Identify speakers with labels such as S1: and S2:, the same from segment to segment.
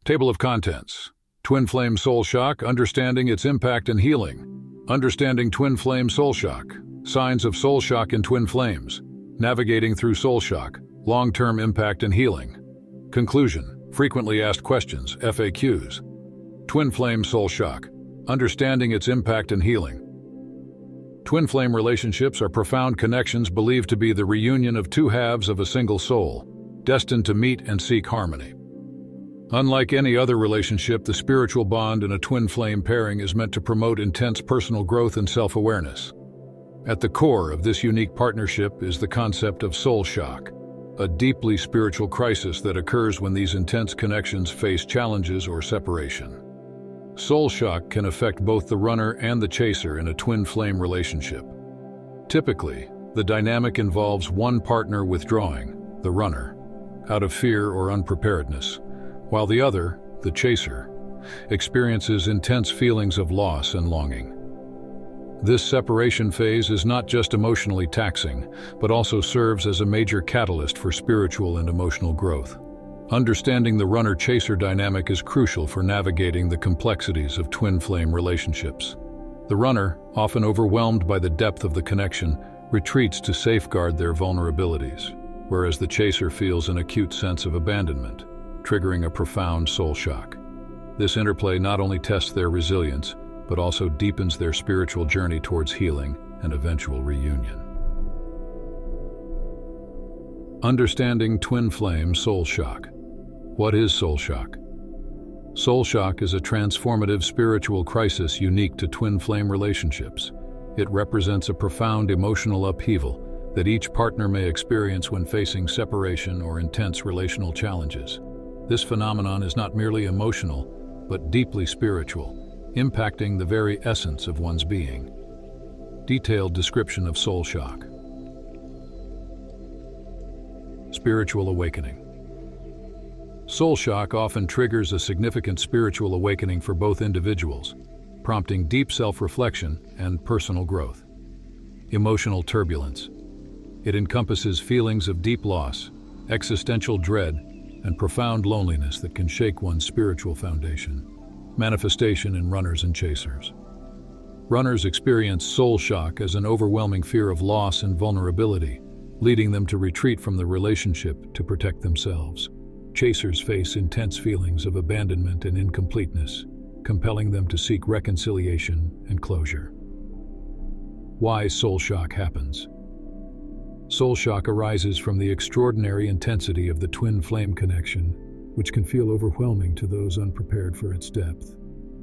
S1: Table of Contents. Twin Flame Soul Shock, Understanding its Impact and Healing. Understanding Twin Flame Soul Shock. Signs of Soul Shock in Twin Flames. Navigating through Soul Shock. Long-term impact and healing. Conclusion. Frequently asked questions, FAQs. Twin Flame Soul Shock. Understanding its impact and healing. Twin flame relationships are profound connections believed to be the reunion of two halves of a single soul, destined to meet and seek harmony. Unlike any other relationship, the spiritual bond in a twin flame pairing is meant to promote intense personal growth and self-awareness. At the core of this unique partnership is the concept of soul shock, a deeply spiritual crisis that occurs when these intense connections face challenges or separation. Soul shock can affect both the runner and the chaser in a twin flame relationship. Typically, the dynamic involves one partner withdrawing, the runner, out of fear or unpreparedness, while the other, the chaser, experiences intense feelings of loss and longing. This separation phase is not just emotionally taxing, but also serves as a major catalyst for spiritual and emotional growth. Understanding the runner-chaser dynamic is crucial for navigating the complexities of twin flame relationships. The runner, often overwhelmed by the depth of the connection, retreats to safeguard their vulnerabilities, whereas the chaser feels an acute sense of abandonment, triggering a profound soul shock. This interplay not only tests their resilience, but also deepens their spiritual journey towards healing and eventual reunion. Understanding twin flame soul shock. What is soul shock? Soul shock is a transformative spiritual crisis unique to twin flame relationships. It represents a profound emotional upheaval that each partner may experience when facing separation or intense relational challenges. This phenomenon is not merely emotional, but deeply spiritual, impacting the very essence of one's being. Detailed description of soul shock. Spiritual awakening. Soul shock often triggers a significant spiritual awakening for both individuals, prompting deep self-reflection and personal growth. Emotional turbulence. It encompasses feelings of deep loss, existential dread, and profound loneliness that can shake one's spiritual foundation. Manifestation in runners and chasers. Runners experience soul shock as an overwhelming fear of loss and vulnerability, leading them to retreat from the relationship to protect themselves. Chasers face intense feelings of abandonment and incompleteness, compelling them to seek reconciliation and closure. Why soul shock happens. Soul shock arises from the extraordinary intensity of the twin flame connection, which can feel overwhelming to those unprepared for its depth.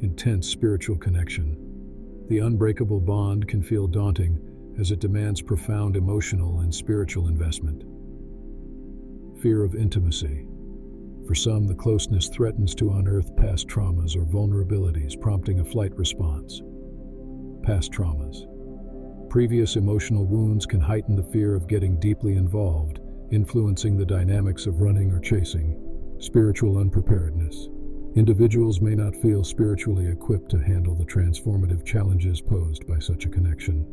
S1: Intense spiritual connection. The unbreakable bond can feel daunting as it demands profound emotional and spiritual investment. Fear of intimacy. For some, the closeness threatens to unearth past traumas or vulnerabilities, prompting a flight response. Past traumas. Previous emotional wounds can heighten the fear of getting deeply involved, influencing the dynamics of running or chasing. Spiritual unpreparedness. Individuals may not feel spiritually equipped to handle the transformative challenges posed by such a connection.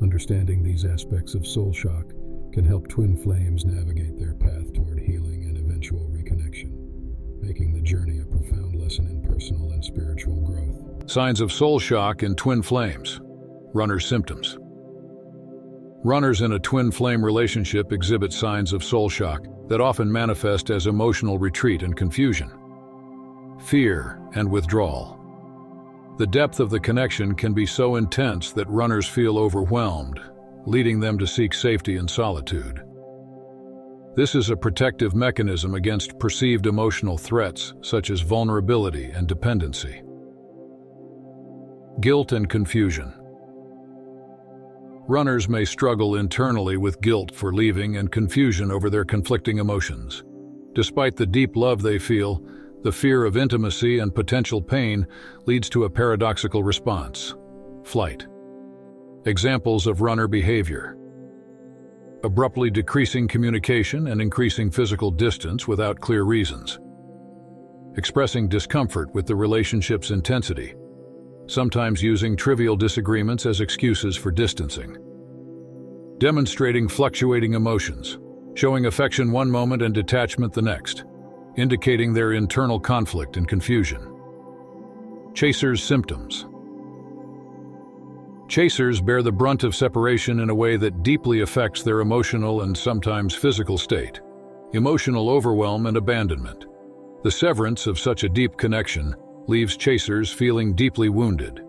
S1: Understanding these aspects of soul shock can help twin flames navigate their path toward healing and eventual reconnection, making the journey a profound lesson in personal and spiritual growth. Signs of soul shock in twin flames. Runner symptoms. Runners in a twin flame relationship exhibit signs of soul shock that often manifest as emotional retreat and confusion. Fear and withdrawal. The depth of the connection can be so intense that runners feel overwhelmed, leading them to seek safety in solitude. This is a protective mechanism against perceived emotional threats such as vulnerability and dependency. Guilt and confusion. Runners may struggle internally with guilt for leaving and confusion over their conflicting emotions. Despite the deep love they feel, the fear of intimacy and potential pain leads to a paradoxical response: flight. Examples of runner behavior. Abruptly decreasing communication and increasing physical distance without clear reasons. Expressing discomfort with the relationship's intensity, sometimes using trivial disagreements as excuses for distancing. Demonstrating fluctuating emotions, showing affection one moment and detachment the next. indicating their internal conflict and confusion. Chasers' symptoms. Chasers bear the brunt of separation in a way that deeply affects their emotional and sometimes physical state. Emotional overwhelm and abandonment. The severance of such a deep connection leaves chasers feeling deeply wounded.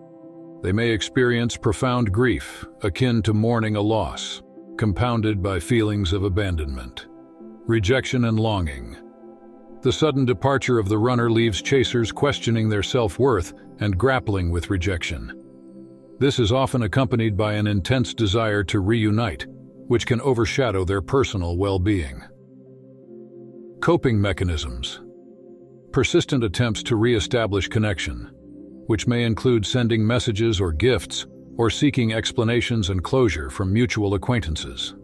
S1: They may experience profound grief, akin to mourning a loss, compounded by feelings of abandonment, rejection, and longing. The sudden departure of the runner leaves chasers questioning their self-worth and grappling with rejection. This is often accompanied by an intense desire to reunite, which can overshadow their personal well-being. Coping mechanisms. Persistent attempts to re-establish connection, which may include sending messages or gifts, or seeking explanations and closure from mutual acquaintances.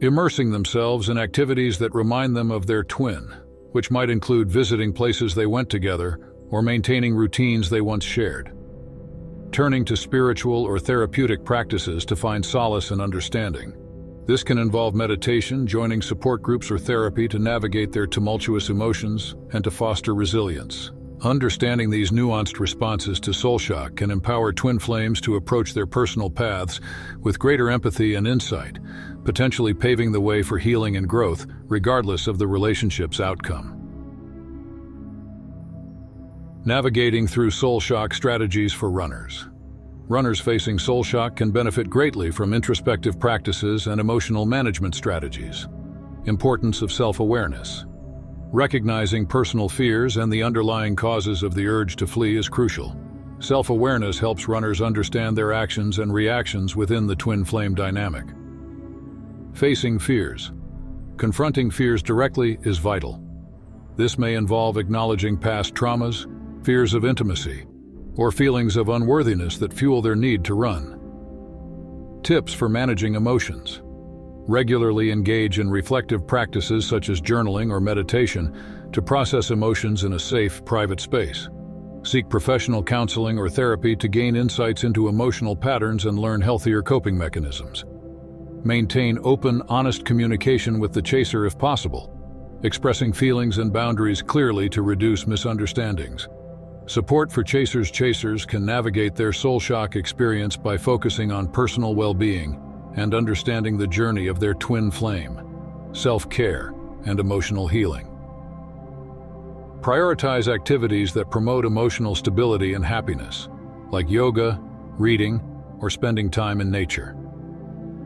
S1: Immersing themselves in activities that remind them of their twin, which might include visiting places they went together or maintaining routines they once shared. Turning to spiritual or therapeutic practices to find solace and understanding. This can involve meditation, joining support groups or therapy to navigate their tumultuous emotions and to foster resilience. Understanding these nuanced responses to soul shock can empower twin flames to approach their personal paths with greater empathy and insight, potentially paving the way for healing and growth, regardless of the relationship's outcome. Navigating through soul shock strategies for runners. Runners facing soul shock can benefit greatly from introspective practices and emotional management strategies. Importance of self-awareness. Recognizing personal fears and the underlying causes of the urge to flee is crucial. Self-awareness helps runners understand their actions and reactions within the twin flame dynamic. Facing fears. Confronting fears directly is vital. This may involve acknowledging past traumas, fears of intimacy, or feelings of unworthiness that fuel their need to run. Tips for managing emotions. Regularly engage in reflective practices such as journaling or meditation to process emotions in a safe, private space. Seek professional counseling or therapy to gain insights into emotional patterns and learn healthier coping mechanisms. Maintain open, honest communication with the chaser if possible, expressing feelings and boundaries clearly to reduce misunderstandings. Support for chasers can navigate their soul shock experience by focusing on personal well-being and understanding the journey of their twin flame, self-care, and emotional healing. Prioritize activities that promote emotional stability and happiness, like yoga, reading, or spending time in nature.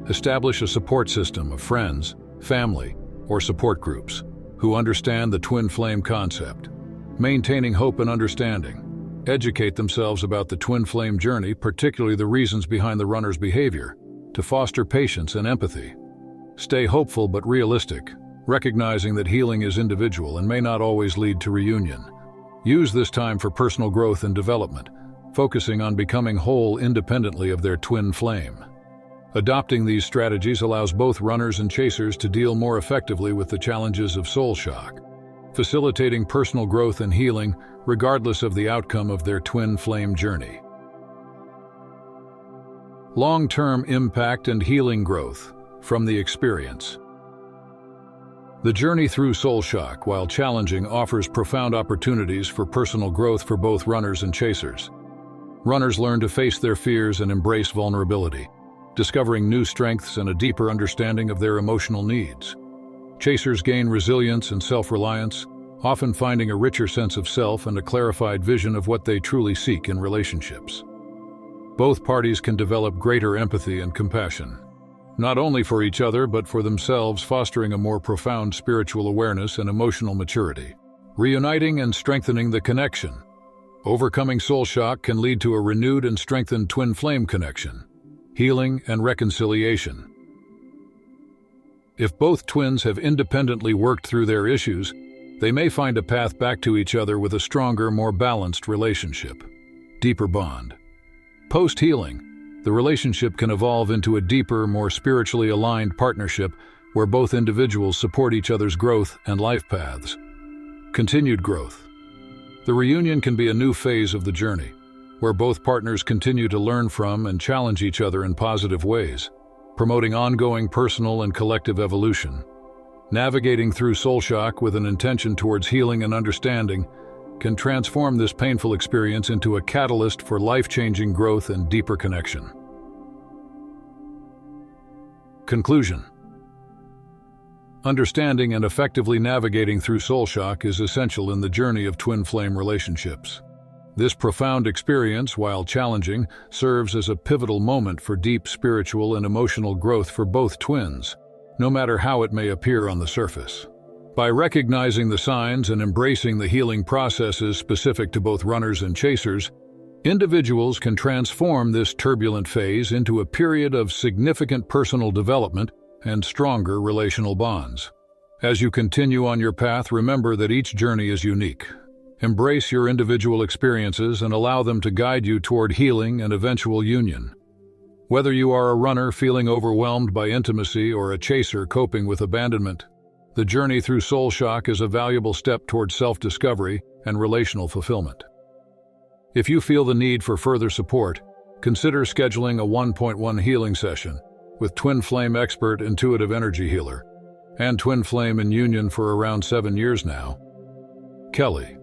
S1: Establish a support system of friends, family, or support groups who understand the twin flame concept. Maintaining hope and understanding. Educate themselves about the twin flame journey, particularly the reasons behind the runner's behavior, to foster patience and empathy. Stay hopeful but realistic, recognizing that healing is individual and may not always lead to reunion. Use this time for personal growth and development, focusing on becoming whole independently of their twin flame. Adopting these strategies allows both runners and chasers to deal more effectively with the challenges of soul shock, facilitating personal growth and healing regardless of the outcome of their twin flame journey. Long-term impact and healing growth from the experience. The journey through soul shock, while challenging, offers profound opportunities for personal growth for both runners and chasers. Runners learn to face their fears and embrace vulnerability, discovering new strengths and a deeper understanding of their emotional needs. Chasers gain resilience and self-reliance, often finding a richer sense of self and a clarified vision of what they truly seek in relationships. Both parties can develop greater empathy and compassion, not only for each other but for themselves, fostering a more profound spiritual awareness and emotional maturity. Reuniting and strengthening the connection. Overcoming soul shock can lead to a renewed and strengthened twin flame connection, healing and reconciliation. If both twins have independently worked through their issues, they may find a path back to each other with a stronger, more balanced relationship, deeper bond. Post-healing, the relationship can evolve into a deeper, more spiritually aligned partnership where both individuals support each other's growth and life paths. Continued growth. The reunion can be a new phase of the journey, where both partners continue to learn from and challenge each other in positive ways, promoting ongoing personal and collective evolution. Navigating through soul shock with an intention towards healing and understanding can transform this painful experience into a catalyst for life-changing growth and deeper connection. Conclusion. Understanding and effectively navigating through soul shock is essential in the journey of twin flame relationships. This profound experience, while challenging, serves as a pivotal moment for deep spiritual and emotional growth for both twins, no matter how it may appear on the surface. By recognizing the signs and embracing the healing processes specific to both runners and chasers, individuals can transform this turbulent phase into a period of significant personal development and stronger relational bonds. As you continue on your path, remember that each journey is unique. Embrace your individual experiences and allow them to guide you toward healing and eventual union. Whether you are a runner feeling overwhelmed by intimacy or a chaser coping with abandonment, the journey through soul shock is a valuable step towards self-discovery and relational fulfillment. If you feel the need for further support, consider scheduling a 1.1 healing session with Twin Flame expert intuitive energy healer and Twin Flame in union for around 7 years now, Kelly.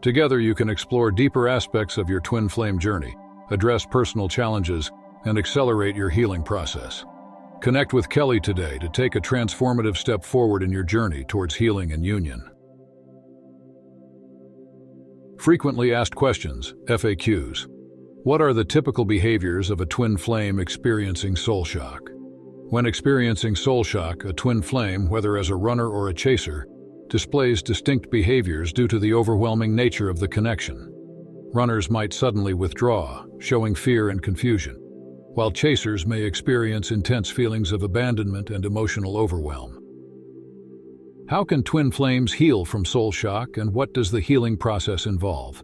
S1: Together you can explore deeper aspects of your Twin Flame journey, address personal challenges, and accelerate your healing process. Connect with Kelly today to take a transformative step forward in your journey towards healing and union. Frequently asked questions, FAQs. What are the typical behaviors of a twin flame experiencing soul shock? When experiencing soul shock, a twin flame, whether as a runner or a chaser, displays distinct behaviors due to the overwhelming nature of the connection. Runners might suddenly withdraw, showing fear and confusion, while chasers may experience intense feelings of abandonment and emotional overwhelm. How can twin flames heal from soul shock, and what does the healing process involve?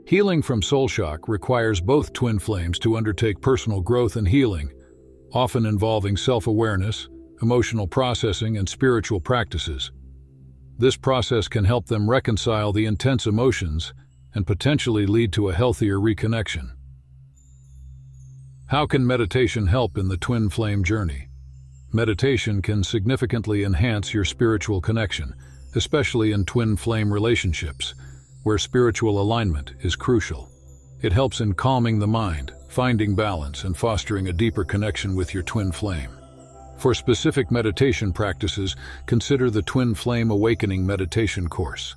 S1: Healing from soul shock requires both twin flames to undertake personal growth and healing, often involving self-awareness, emotional processing, and spiritual practices. This process can help them reconcile the intense emotions and potentially lead to a healthier reconnection. How can meditation help in the twin flame journey? Meditation can significantly enhance your spiritual connection, especially in twin flame relationships, where spiritual alignment is crucial. It helps in calming the mind, finding balance, and fostering a deeper connection with your twin flame. For specific meditation practices, consider the Twin Flame Awakening meditation course.